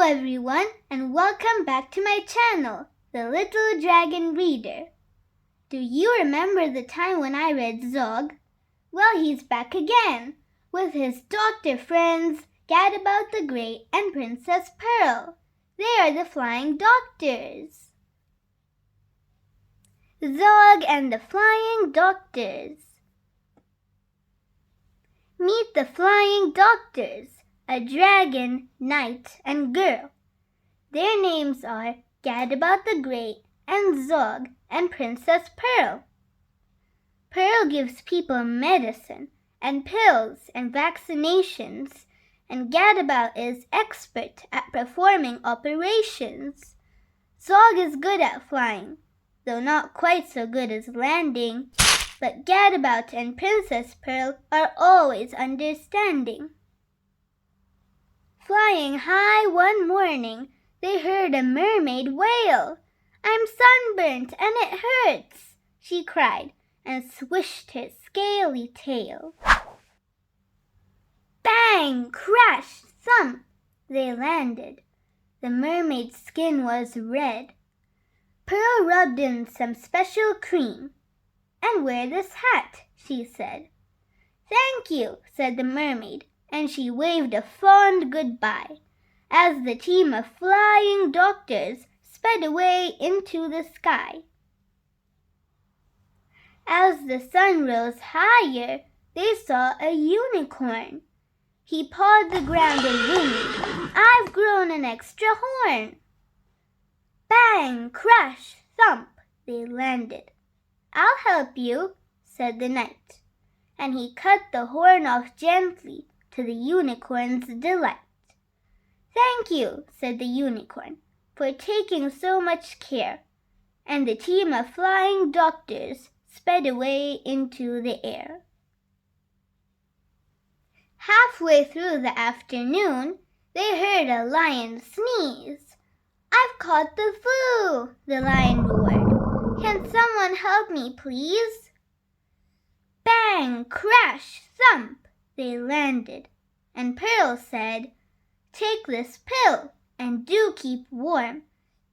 everyone, and welcome back to my channel, The Little Dragon Reader. Do you remember the time when I read Zog? Well, he's back again, with his doctor friends, Gadabout the Great and Princess Pearl. They are the Flying Doctors. Zog and the Flying Doctors. Meet the Flying Doctors, a dragon, knight, and girl. Their names are Gadabout the Great and Zog and Princess Pearl. Pearl gives people medicine and pills and vaccinations, and Gadabout is expert at performing operations. Zog is good at flying, though not quite so good as landing, but Gadabout and Princess Pearl are always understanding. Flying high one morning, they heard a mermaid wail. "I'm sunburnt and it hurts," she cried, and swished her scaly tail. Bang! Crash! Thump! They landed. The mermaid's skin was red. Pearl rubbed in some special cream. "And wear this hat," she said. "Thank you," said the mermaid, and she waved a fond goodbye as the team of flying doctors sped away into the sky. As the sun rose higher, they saw a unicorn. He pawed the ground and whinnied, "I've grown an extra horn." Bang! Crash! Thump! They landed. "I'll help you," said the knight, and he cut the horn off gently to the unicorn's delight. "Thank you," said the unicorn, "for taking so much care," and the team of flying doctors sped away into the air. Halfway through the afternoon, they heard a lion sneeze. "I've caught the flu," the lion roared. "Can someone help me, please?" Bang! Crash! Thump! They landed, and Pearl said, "Take this pill, and do keep warm.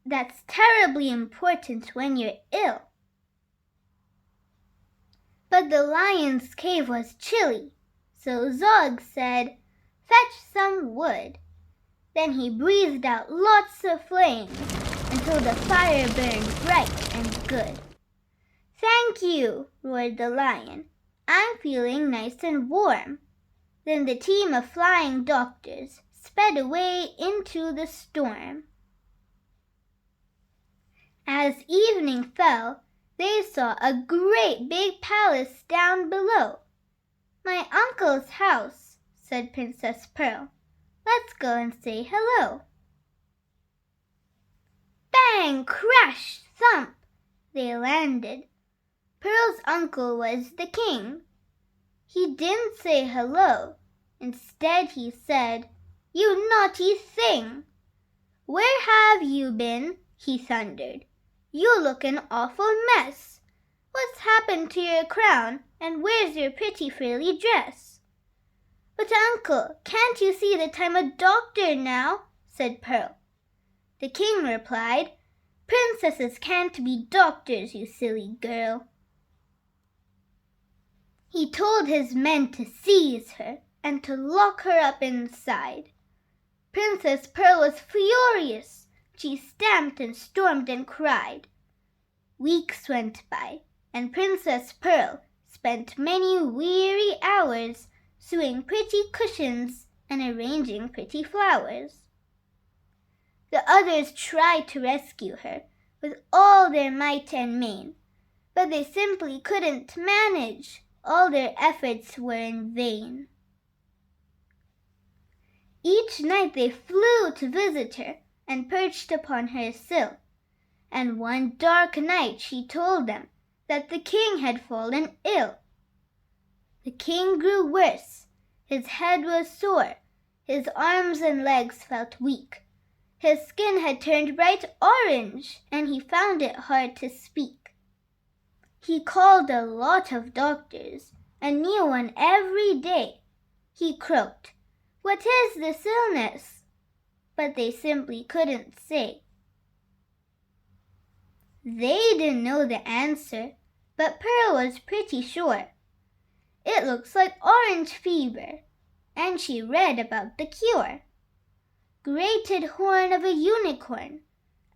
That's terribly important when you're ill." But the lion's cave was chilly, so Zog said, "Fetch some wood." Then he breathed out lots of flames until the fire burned bright and good. "Thank you," roared the lion. "I'm feeling nice and warm." Then the team of flying doctors sped away into the storm. As evening fell, they saw a great big palace down below. "My uncle's house," said Princess Pearl. "Let's go and say hello." Bang! Crash! Thump! They landed. Pearl's uncle was the king. He didn't say hello. Instead he said, "You naughty thing! Where have you been?" he thundered. "You look an awful mess. What's happened to your crown, and where's your pretty frilly dress?" "But uncle, can't you see that I'm a doctor now?" said Pearl. The king replied, "Princesses can't be doctors, you silly girl." He told his men to seize her and to lock her up inside. Princess Pearl was furious. She stamped and stormed and cried. Weeks went by, and Princess Pearl spent many weary hours sewing pretty cushions and arranging pretty flowers. The others tried to rescue her with all their might and main, but they simply couldn't manage. All their efforts were in vain. Each night they flew to visit her and perched upon her sill, and one dark night she told them that the king had fallen ill. The king grew worse. His head was sore. His arms and legs felt weak. His skin had turned bright orange, and he found it hard to speak. He called a lot of doctors, a new one every day. He croaked, "What is this illness?" but they simply couldn't say. They didn't know the answer, but Pearl was pretty sure. It looks like orange fever, and she read about the cure. Grated horn of a unicorn,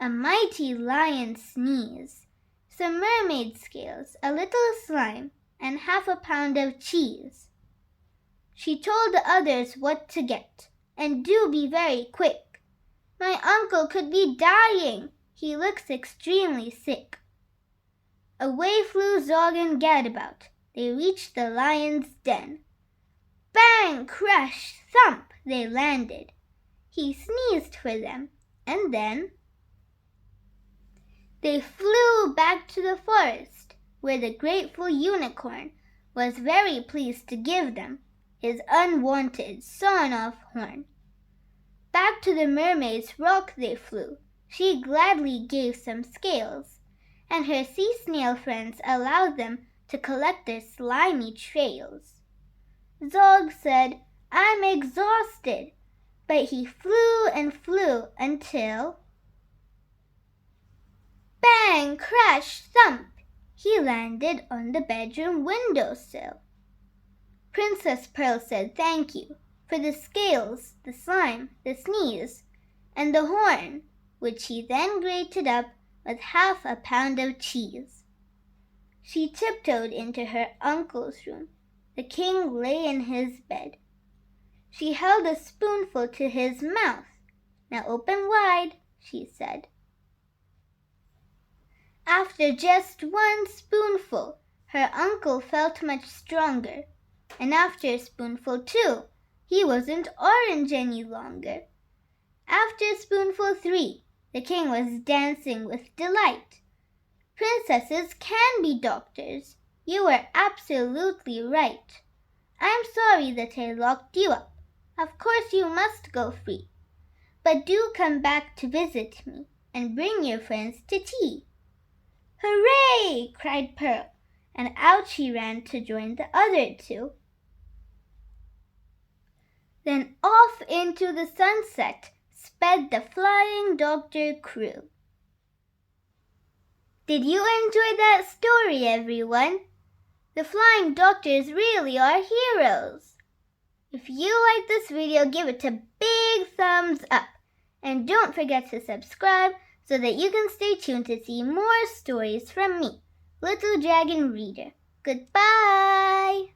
a mighty lion's sneeze, some mermaid scales, a little slime, and 1/2 pound of cheese. She told the others what to get, and do be very quick. My uncle could be dying. He looks extremely sick. Away flew Zog and Gadabout. They reached the lion's den. Bang, crash, thump, they landed. He sneezed for them, and then they flew back to the forest, where the grateful unicorn was very pleased to give them his unwanted sawn-off horn. Back to the mermaid's rock they flew. She gladly gave some scales, and her sea snail friends allowed them to collect their slimy trails. Zog said, "I'm exhausted," but he flew and flew until bang, crash, thump, he landed on the bedroom windowsill. Princess Pearl said thank you for the scales, the slime, the sneeze, and the horn, which he then grated up with 1/2 pound of cheese. She tiptoed into her uncle's room. The king lay in his bed. She held a spoonful to his mouth. "Now open wide," she said. After just 1 spoonful, her uncle felt much stronger, and after a spoonful too, he wasn't orange any longer. After spoonful 3, the king was dancing with delight. "Princesses can be doctors. You were absolutely right. I'm sorry that I locked you up. Of course you must go free. But do come back to visit me, and bring your friends to tea." "Hooray!" cried Pearl, and out she ran to join the other two. Then off into the sunset sped the Flying Doctor crew. Did you enjoy that story, everyone? The Flying Doctors really are heroes. If you like this video, give it a big thumbs up. And don't forget to subscribe so that you can stay tuned to see more stories from me, Little Dragon Reader. Goodbye!